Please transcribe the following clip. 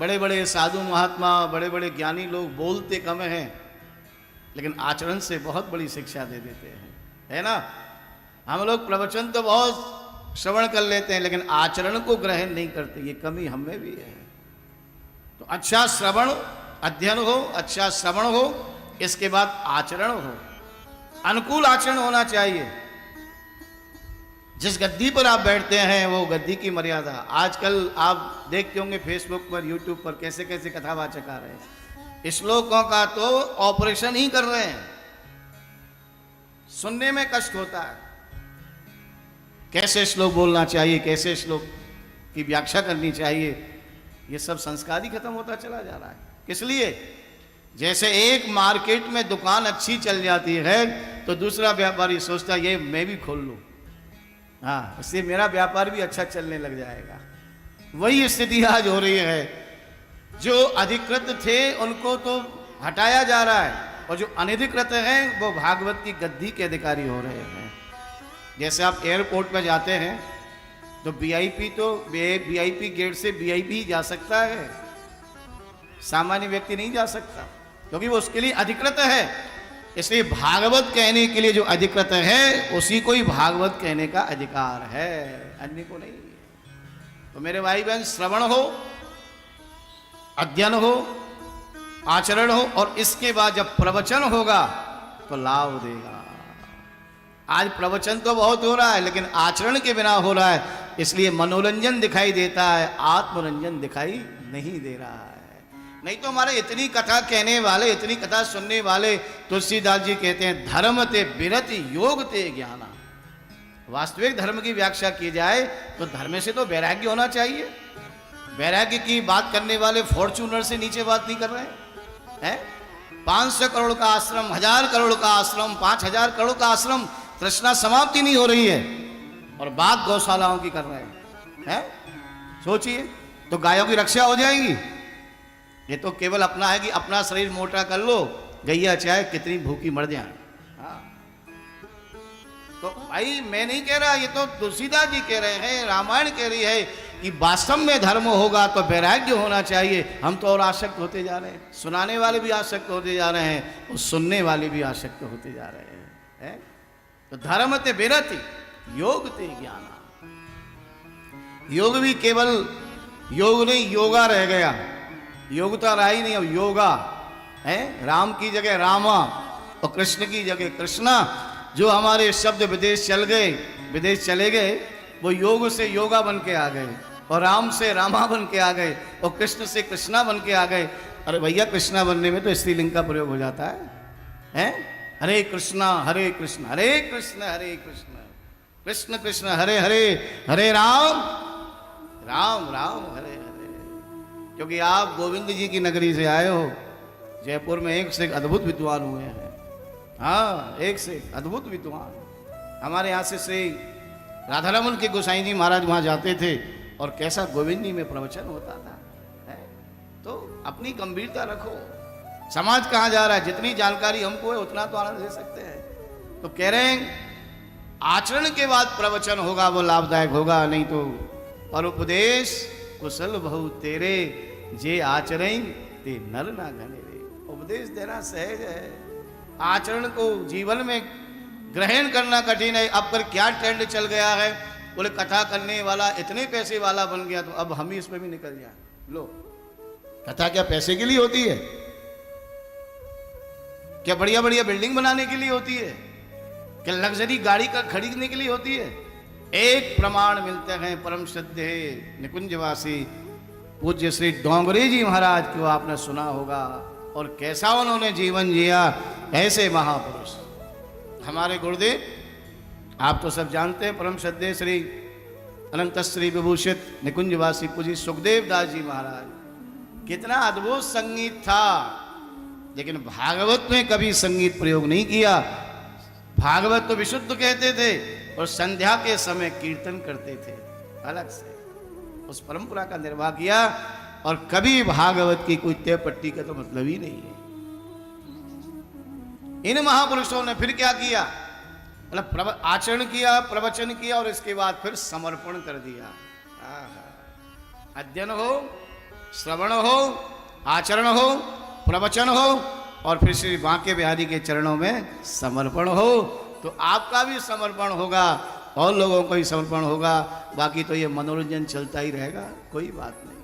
बड़े बड़े साधु महात्मा, बड़े बड़े ज्ञानी लोग बोलते कम हैं, लेकिन आचरण से बहुत बड़ी शिक्षा दे देते हैं, है ना। हम लोग प्रवचन तो बहुत श्रवण कर लेते हैं, लेकिन आचरण को ग्रहण नहीं करते, ये कमी हमें भी है। तो अच्छा श्रवण अध्ययन हो, अच्छा श्रवण हो, इसके बाद आचरण हो, अनुकूल आचरण होना चाहिए। जिस गद्दी पर आप बैठते हैं वो गद्दी की मर्यादा। आजकल आप देखते होंगे फेसबुक पर, यूट्यूब पर कैसे कैसे कथावाचक आ रहे हैं, श्लोकों का तो ऑपरेशन ही कर रहे हैं। सुनने में कष्ट होता है, कैसे श्लोक बोलना चाहिए, कैसे श्लोक की व्याख्या करनी चाहिए, ये सब संस्कार ही खत्म होता चला जा रहा है। किस लिए? जैसे एक मार्केट में दुकान अच्छी चल जाती है तो दूसरा व्यापारी सोचता है ये मैं भी खोल लूं, हाँ, इससे मेरा व्यापार भी अच्छा चलने लग जाएगा। वही स्थिति आज हो रही है। जो अधिकृत थे उनको तो हटाया जा रहा है, और जो अनधिकृत हैं वो भागवत की गद्दी के अधिकारी हो रहे हैं। जैसे आप एयरपोर्ट पर जाते हैं तो वीआईपी गेट से वीआईपी ही जा सकता है, सामान्य व्यक्ति नहीं जा सकता, क्योंकि वो उसके लिए अधिकृत है। इसलिए भागवत कहने के लिए जो अधिकृत है उसी को ही भागवत कहने का अधिकार है, अन्य को नहीं। तो मेरे भाई बहन, श्रवण हो, अध्ययन हो, आचरण हो, और इसके बाद जब प्रवचन होगा तो लाभ देगा। आज प्रवचन तो बहुत हो रहा है, लेकिन आचरण के बिना हो रहा है, इसलिए मनोरंजन दिखाई देता है, आत्मरंजन दिखाई नहीं दे रहा है। नहीं तो हमारे इतनी कथा कहने वाले, इतनी कथा सुनने वाले, तुलसीदास जी कहते हैं धर्म ते बिरति योग ते ज्ञाना। वास्तविक धर्म की व्याख्या की जाए तो धर्म से तो वैराग्य होना चाहिए। वैराग्य की बात करने वाले फॉर्च्यूनर से नीचे बात नहीं कर रहे हैं। 500 करोड़ का आश्रम, 1000 करोड़ का आश्रम, 5000 करोड़ का आश्रम, तृष्णा समाप्ति नहीं हो रही है, और बात गौशालाओं की कर रहे हैं। सोचिए, तो गायों की रक्षा हो जाएगी? ये तो केवल अपना है कि अपना शरीर मोटा कर लो, गैया चाहे कितनी भूखी मर जाए। हाँ, तो भाई मैं नहीं कह रहा, ये तो तुलसीदास जी कह रहे हैं, रामायण कह रही है कि वास्तव में धर्म होगा तो वैराग्य होना चाहिए। हम तो और आसक्त होते जा रहे हैं, सुनाने वाले भी आसक्त होते जा रहे हैं, और सुनने वाले भी आसक्त होते जा रहे हैं। तो धर्म ते बिरति योग ते ज्ञाना। योग भी केवल योग नहीं, योगा रह गया, योगता रहा ही नहीं, अब योगा है। राम की जगह रामा और कृष्ण की जगह कृष्णा। जो हमारे शब्द विदेश चले गए, वो योग से योगा बन के आ गए, और राम से रामा बन के आ गए, और कृष्ण से कृष्णा बन के आ गए। अरे भैया, कृष्णा बनने में तो स्त्रीलिंग का प्रयोग हो जाता है? हरे कृष्णा हरे कृष्ण हरे कृष्ण हरे कृष्ण कृष्ण कृष्ण हरे हरे, हरे राम राम राम हरे हरे। क्योंकि आप गोविंद जी की नगरी से आए हो। जयपुर में एक से एक अद्भुत विद्वान हुए हैं। हाँ, एक से एक अद्भुत विद्वान। हमारे यहाँ से श्री राधारमन के गोसाई जी महाराज वहाँ जाते थे, और कैसा गोविंद जी में प्रवचन होता था। तो अपनी गंभीरता रखो। समाज कहाँ जा रहा है, जितनी जानकारी हमको है उतना तो आनंद ले सकते हैं। तो कह रहे हैं आचरण के बाद प्रवचन होगा वो लाभदायक होगा, नहीं तो परोपदेश कुशल बहु तेरे, जे आचरण ते नर ना घने रे। उपदेश देना सहज है, आचरण को जीवन में ग्रहण करना कठिन है। अब पर क्या ट्रेंड चल गया है, बोले कथा करने वाला इतने पैसे वाला बन गया, तो अब हम ही इसमें भी निकल जाए। लो, कथा क्या पैसे के लिए होती है? क्या बढ़िया बढ़िया बिल्डिंग बनाने के लिए होती है? क्या लग्जरी गाड़ी का खरीदने के लिए होती है? एक प्रमाण मिलते हैं परम श्रद्धे निकुंजवासी पूज्य श्री डोंगरे जी महाराज को आपने सुना होगा, और कैसा उन्होंने जीवन जिया। ऐसे महापुरुष हमारे गुरुदेव, आप तो सब जानते हैं, परम श्रद्धे श्री अनंत श्री विभूषित निकुंजवासी पूज्य सुखदेव दास जी महाराज। कितना अद्भुत संगीत था, लेकिन भागवत में कभी संगीत प्रयोग नहीं किया। भागवत तो विशुद्ध कहते थे, और संध्या के समय कीर्तन करते थे अलग से। उस परंपरा का निर्वाह किया, और कभी भागवत की कोई तय पट्टी का तो मतलब ही नहीं है। इन महापुरुषों ने फिर क्या किया, मतलब आचरण किया, प्रवचन किया, और इसके बाद फिर समर्पण कर दिया। अध्ययन हो, श्रवण हो, आचरण हो, प्रवचन हो और फिर श्री बांके बिहारी के चरणों में समर्पण हो, तो आपका भी समर्पण होगा और लोगों को भी समर्पण होगा। बाकी तो ये मनोरंजन चलता ही रहेगा, कोई बात नहीं।